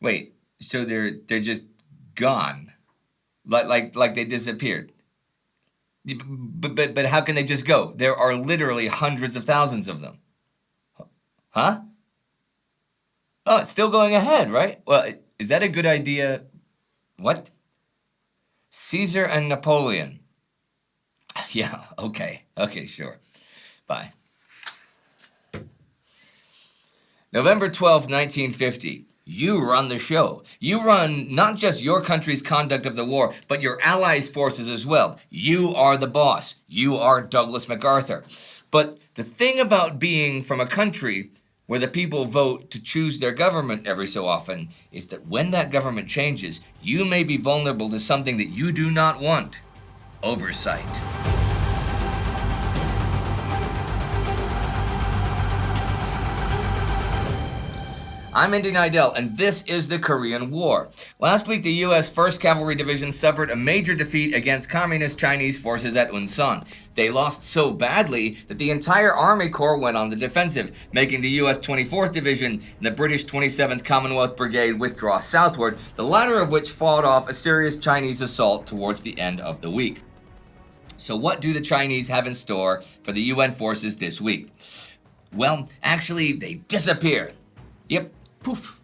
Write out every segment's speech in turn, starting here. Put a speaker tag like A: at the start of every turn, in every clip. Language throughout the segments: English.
A: Wait, so they're just gone, like they disappeared. But how can they just go? There are literally hundreds of thousands of them. Huh? Oh, it's still going ahead, right? Well, is that a good idea? What? Caesar and Napoleon. Yeah, okay. Okay, sure. Bye. November 12th, 1950. You run the show. You run not just your country's conduct of the war, but your allies' forces as well. You are the boss. You are Douglas MacArthur. But the thing about being from a country where the people vote to choose their government every so often is that when that government changes, you may be vulnerable to something that you do not want: oversight. I'm Indy Neidell, and this is the Korean War. Last week, the U.S. 1st Cavalry Division suffered a major defeat against Communist Chinese forces at Olsson. They lost so badly that the entire Army Corps went on the defensive, making the U.S. 24th Division and the British 27th Commonwealth Brigade withdraw southward, the latter of which fought off a serious Chinese assault towards the end of the week. So what do the Chinese have in store for the UN forces this week? Well, actually, they disappear. Yep. Poof.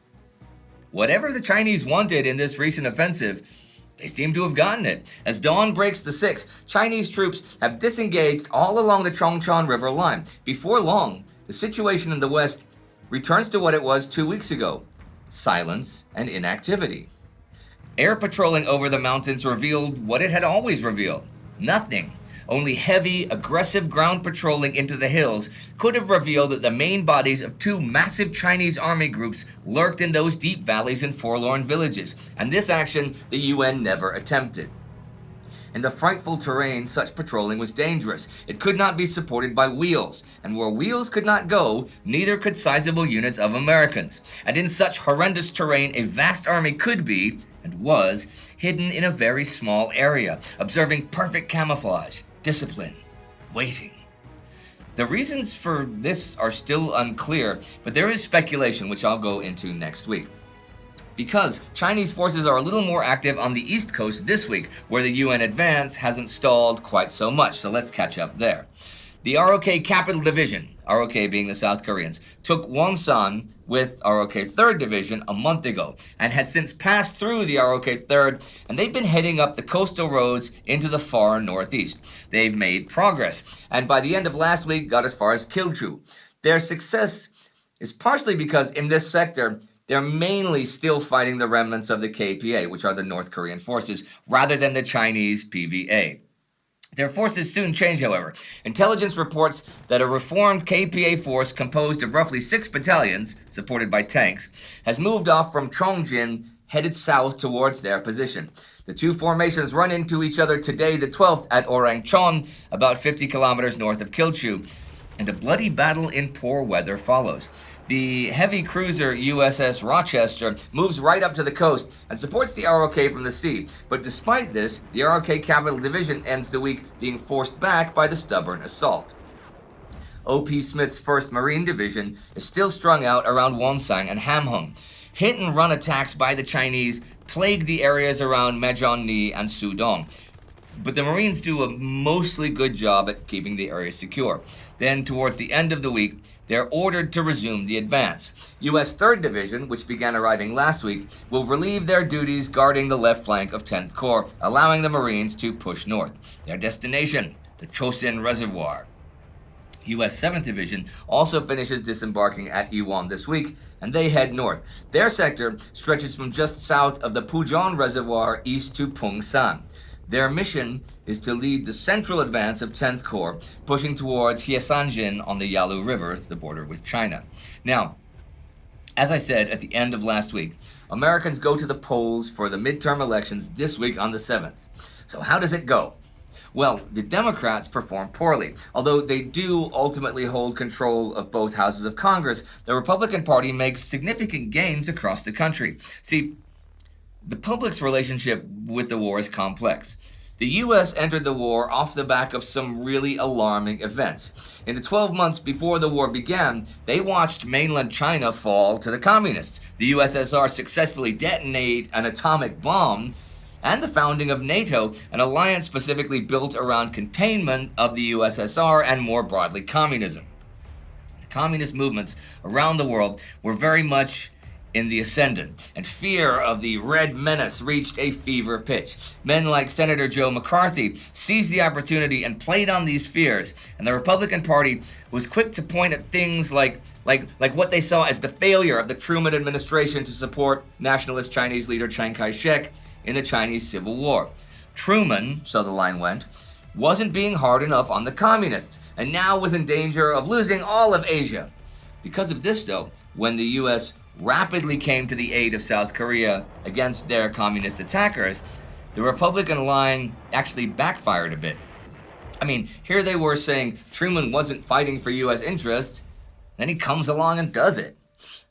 A: Whatever the Chinese wanted in this recent offensive, they seem to have gotten it. As dawn breaks the 6th, Chinese troops have disengaged all along the Chongchon River line. Before long, the situation in the west returns to what it was 2 weeks ago: silence and inactivity. Air patrolling over the mountains revealed what it had always revealed: nothing. Only heavy, aggressive ground patrolling into the hills could have revealed that the main bodies of two massive Chinese army groups lurked in those deep valleys and forlorn villages, and this action the UN never attempted. In the frightful terrain, such patrolling was dangerous. It could not be supported by wheels, and where wheels could not go, neither could sizable units of Americans. And in such horrendous terrain, a vast army could be, and was, hidden in a very small area, observing perfect camouflage, discipline, waiting. The reasons for this are still unclear, but there is speculation which I'll go into next week. Because Chinese forces are a little more active on the east coast this week, where the UN advance hasn't stalled quite so much, so let's catch up there. The ROK Capital Division, ROK being the South Koreans, took Wonsan with ROK 3rd Division a month ago and has since passed through the ROK 3rd, and they've been heading up the coastal roads into the far northeast. They've made progress, and by the end of last week got as far as Kilchu. Their success is partially because in this sector, they're mainly still fighting the remnants of the KPA, which are the North Korean forces, rather than the Chinese PVA. Their forces soon change, however. Intelligence reports that a reformed KPA force composed of roughly 6 battalions, supported by tanks, has moved off from Chongjin, headed south towards their position. The two formations run into each other today, the 12th, at Orangchon, about 50 kilometers north of Kilchu, and a bloody battle in poor weather follows. The heavy cruiser USS Rochester moves right up to the coast and supports the ROK from the sea. But despite this, the ROK Capital Division ends the week being forced back by the stubborn assault. O.P. Smith's 1st Marine Division is still strung out around Wonsang and Hamhung. Hit-and-run attacks by the Chinese plague the areas around Majeonni and Sudong. But the Marines do a mostly good job at keeping the area secure. Then, towards the end of the week, they're ordered to resume the advance. U.S. 3rd Division, which began arriving last week, will relieve their duties guarding the left flank of 10th Corps, allowing the Marines to push north. Their destination, the Chosin Reservoir. U.S. 7th Division also finishes disembarking at Iwon this week, and they head north. Their sector stretches from just south of the Pujon Reservoir east to Pungsan. Their mission is to lead the central advance of 10th Corps, pushing towards Hyesanjin on the Yalu River, the border with China. Now, as I said at the end of last week, Americans go to the polls for the midterm elections this week on the 7th. So how does it go? Well, the Democrats perform poorly. Although they do ultimately hold control of both houses of Congress, the Republican Party makes significant gains across the country. See, the public's relationship with the war is complex. The U.S. entered the war off the back of some really alarming events. In the 12 months before the war began, they watched mainland China fall to the communists. the USSR successfully detonate an atomic bomb, and the founding of NATO, an alliance specifically built around containment of the USSR and more broadly communism. The communist movements around the world were very much in the ascendant, and fear of the Red Menace reached a fever pitch. Men like Senator Joe McCarthy seized the opportunity and played on these fears, and the Republican Party was quick to point at things like what they saw as the failure of the Truman administration to support nationalist Chinese leader Chiang Kai-shek in the Chinese Civil War. Truman, so the line went, wasn't being hard enough on the communists, and now was in danger of losing all of Asia. Because of this, though, when the U.S. rapidly came to the aid of South Korea against their communist attackers, the Republican line actually backfired a bit. I mean, here they were saying Truman wasn't fighting for U.S. interests, then he comes along and does it.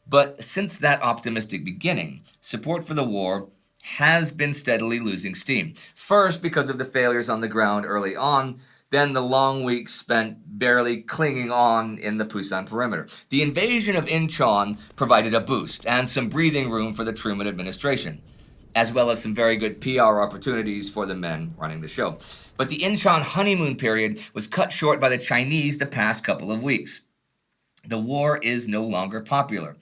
A: But since that optimistic beginning, support for the war has been steadily losing steam. First, because of the failures on the ground early on, then the long weeks spent barely clinging on in the Pusan perimeter. The invasion of Incheon provided a boost and some breathing room for the Truman administration, as well as some very good PR opportunities for the men running the show. But the Incheon honeymoon period was cut short by the Chinese the past couple of weeks. The war is no longer popular.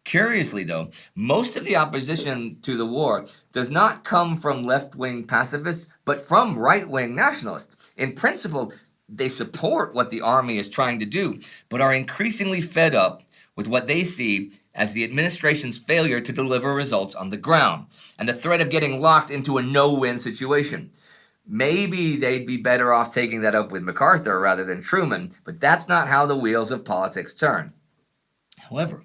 A: Curiously, though, most of the opposition to the war does not come from left-wing pacifists, but from right-wing nationalists. In principle, they support what the army is trying to do, but are increasingly fed up with what they see as the administration's failure to deliver results on the ground, and the threat of getting locked into a no-win situation. Maybe they'd be better off taking that up with MacArthur rather than Truman, but that's not how the wheels of politics turn. However,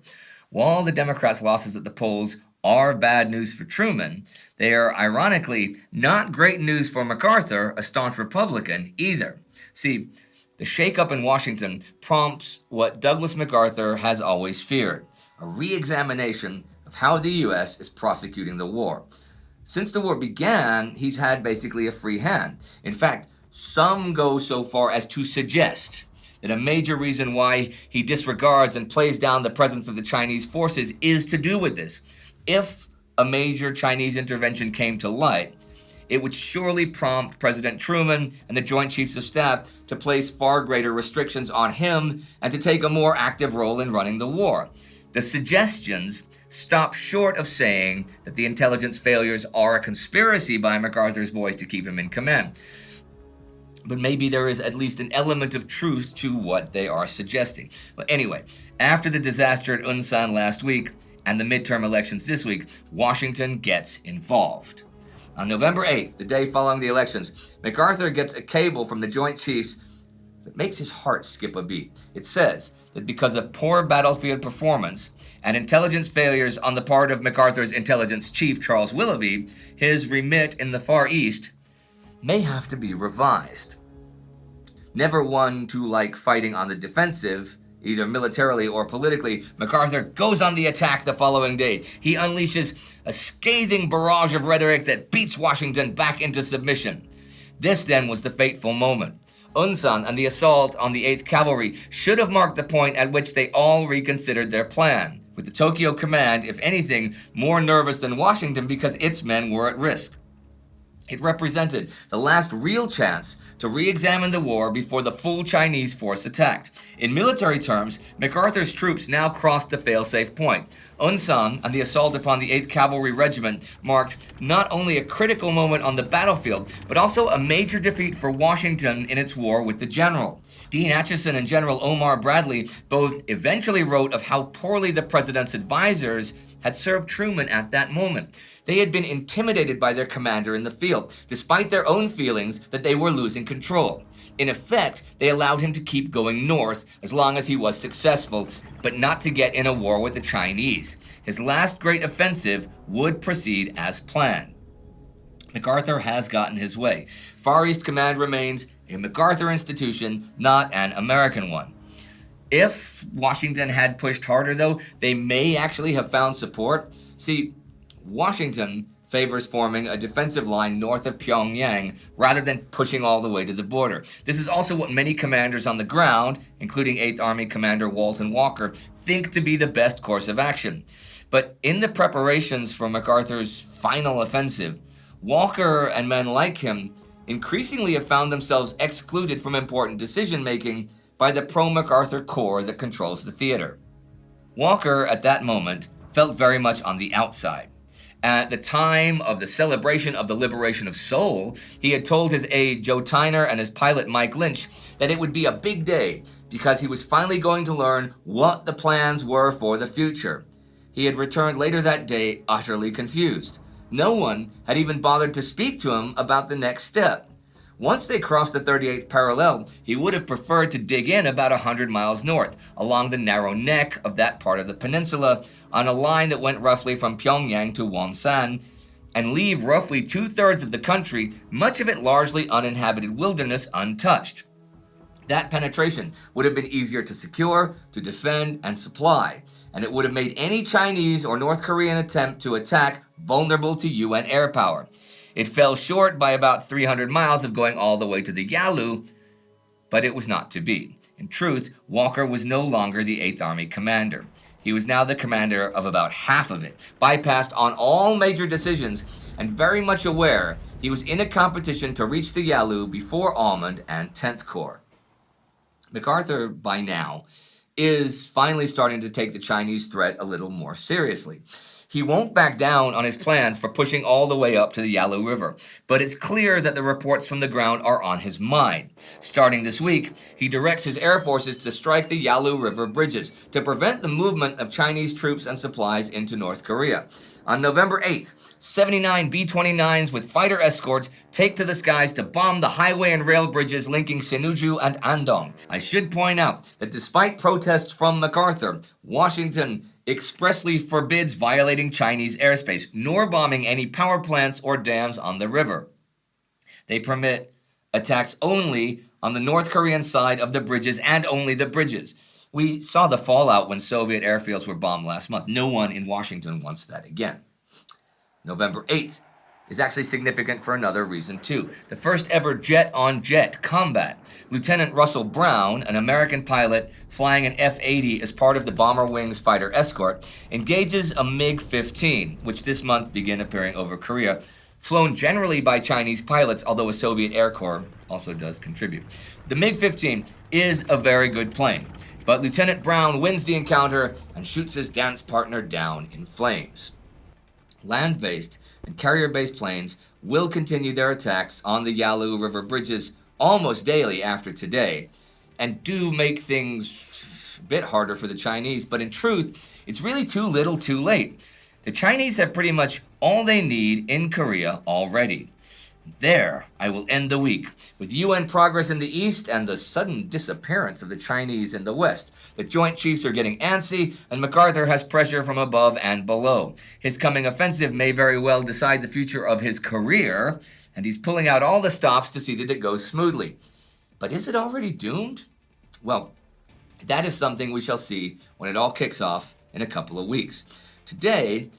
A: while the Democrats' losses at the polls are bad news for Truman, they are ironically not great news for MacArthur, a staunch Republican, either. See, the shakeup in Washington prompts what Douglas MacArthur has always feared, a re-examination of how the U.S. is prosecuting the war. Since the war began, he's had basically a free hand. In fact, some go so far as to suggest that a major reason why he disregards and plays down the presence of the Chinese forces is to do with this. If a major Chinese intervention came to light, it would surely prompt President Truman and the Joint Chiefs of Staff to place far greater restrictions on him and to take a more active role in running the war. The suggestions stop short of saying that the intelligence failures are a conspiracy by MacArthur's boys to keep him in command. But maybe there is at least an element of truth to what they are suggesting. But anyway, after the disaster at Ulsan last week and the midterm elections this week, Washington gets involved. On November 8th, the day following the elections, MacArthur gets a cable from the Joint Chiefs that makes his heart skip a beat. It says that because of poor battlefield performance and intelligence failures on the part of MacArthur's intelligence chief, Charles Willoughby, his remit in the Far East may have to be revised. Never one to like fighting on the defensive, either militarily or politically, MacArthur goes on the attack the following day. He unleashes a scathing barrage of rhetoric that beats Washington back into submission. This then was the fateful moment. Ulsan and the assault on the 8th Cavalry should have marked the point at which they all reconsidered their plan, with the Tokyo command, if anything, more nervous than Washington because its men were at risk. It represented the last real chance to re-examine the war before the full Chinese force attacked. In military terms, MacArthur's troops now crossed the fail-safe point. Ulsan and the assault upon the 8th Cavalry Regiment marked not only a critical moment on the battlefield, but also a major defeat for Washington in its war with the general. Dean Acheson and General Omar Bradley both eventually wrote of how poorly the president's advisors had served Truman at that moment. They had been intimidated by their commander in the field, despite their own feelings that they were losing control. In effect, they allowed him to keep going north as long as he was successful, but not to get in a war with the Chinese. His last great offensive would proceed as planned. MacArthur has gotten his way. Far East Command remains a MacArthur institution, not an American one. If Washington had pushed harder, though, they may actually have found support. See, Washington favors forming a defensive line north of Pyongyang rather than pushing all the way to the border. This is also what many commanders on the ground, including 8th Army Commander Walton Walker, think to be the best course of action. But in the preparations for MacArthur's final offensive, Walker and men like him increasingly have found themselves excluded from important decision-making by the pro-MacArthur core that controls the theater. Walker, at that moment, felt very much on the outside. At the time of the celebration of the liberation of Seoul, he had told his aide Joe Tyner and his pilot Mike Lynch that it would be a big day because he was finally going to learn what the plans were for the future. He had returned later that day utterly confused. No one had even bothered to speak to him about the next step. Once they crossed the 38th parallel, he would have preferred to dig in about 100 miles north, along the narrow neck of that part of the peninsula, on a line that went roughly from Pyongyang to Wonsan, and leave roughly two-thirds of the country, much of it largely uninhabited wilderness, untouched. That penetration would have been easier to secure, to defend, and supply, and it would have made any Chinese or North Korean attempt to attack vulnerable to UN air power. It fell short by about 300 miles of going all the way to the Yalu, but it was not to be. In truth, Walker was no longer the 8th Army commander. He was now the commander of about half of it, bypassed on all major decisions, and very much aware he was in a competition to reach the Yalu before Almond and 10th Corps. MacArthur, by now, is finally starting to take the Chinese threat a little more seriously. He won't back down on his plans for pushing all the way up to the Yalu River, but it's clear that the reports from the ground are on his mind. Starting this week, he directs his air forces to strike the Yalu River bridges to prevent the movement of Chinese troops and supplies into North Korea. On November 8th, 79 B-29s with fighter escorts take to the skies to bomb the highway and rail bridges linking Sinuiju and Andong. I should point out that despite protests from MacArthur, Washington expressly forbids violating Chinese airspace, nor bombing any power plants or dams on the river. They permit attacks only on the North Korean side of the bridges and only the bridges. We saw the fallout when Soviet airfields were bombed last month. No one in Washington wants that again. November 8th is actually significant for another reason too. The first ever jet-on-jet combat. Lieutenant Russell Brown, an American pilot flying an F-80 as part of the Bomber Wings fighter escort, engages a MiG-15, which this month began appearing over Korea, flown generally by Chinese pilots, although a Soviet Air Corps also does contribute. The MiG-15 is a very good plane, but Lieutenant Brown wins the encounter and shoots his dance partner down in flames. Land-based and carrier-based planes will continue their attacks on the Yalu River bridges almost daily after today, and do make things a bit harder for the Chinese, but in truth, it's really too little too late. The Chinese have pretty much all they need in Korea already. There, I will end the week, with UN progress in the east and the sudden disappearance of the Chinese in the west. The Joint Chiefs are getting antsy, and MacArthur has pressure from above and below. His coming offensive may very well decide the future of his career, and he's pulling out all the stops to see that it goes smoothly. But is it already doomed? Well, that is something we shall see when it all kicks off in a couple of weeks. Today,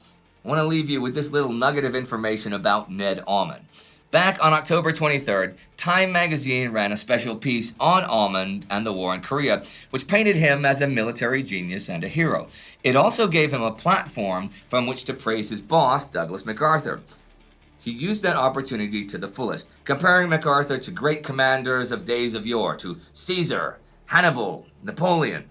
A: I want to leave you with this little nugget of information about Ned Almond. Back on October 23rd, Time magazine ran a special piece on Almond and the war in Korea, which painted him as a military genius and a hero. It also gave him a platform from which to praise his boss, Douglas MacArthur. He used that opportunity to the fullest, comparing MacArthur to great commanders of days of yore, to Caesar, Hannibal, Napoleon.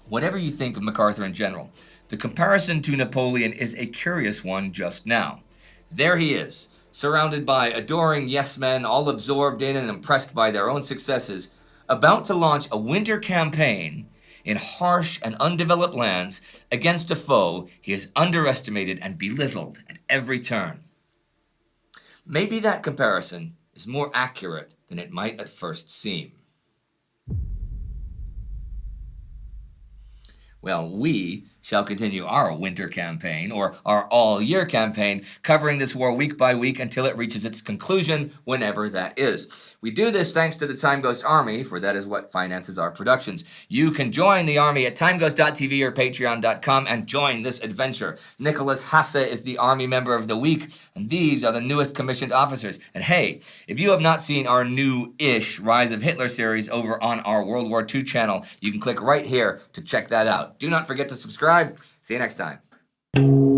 A: Whatever you think of MacArthur in general, the comparison to Napoleon is a curious one just now. There he is, surrounded by adoring yes-men, all absorbed in and impressed by their own successes, about to launch a winter campaign in harsh and undeveloped lands against a foe he has underestimated and belittled at every turn. Maybe that comparison is more accurate than it might at first seem. Well, we shall continue our winter campaign, or our all-year campaign, covering this war week by week until it reaches its conclusion, whenever that is. We do this thanks to the Time Ghost Army, for that is what finances our productions. You can join the Army at timeghost.tv or patreon.com and join this adventure. Nicholas Hasse is the Army Member of the Week, and these are the newest commissioned officers. And hey, if you have not seen our new-ish Rise of Hitler series over on our World War II channel, you can click right here to check that out. Do not forget to subscribe, See you next time.